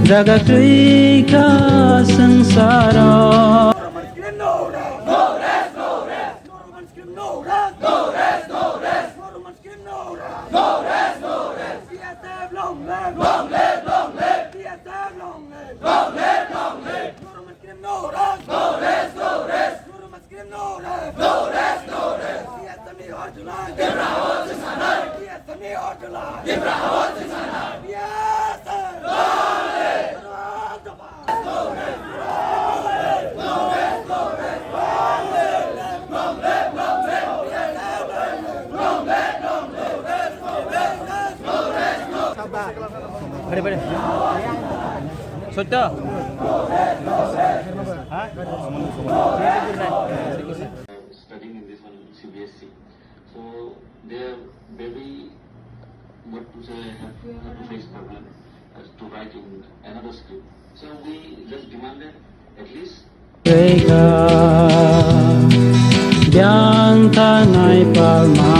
Jagakrei ka sangsara. बड़े बड़े सोचो studying in this one CBSC. So they are very, what to say, have to face problem as to write in another script. So we just demanded at least Jagakrei ka Biang tanay palma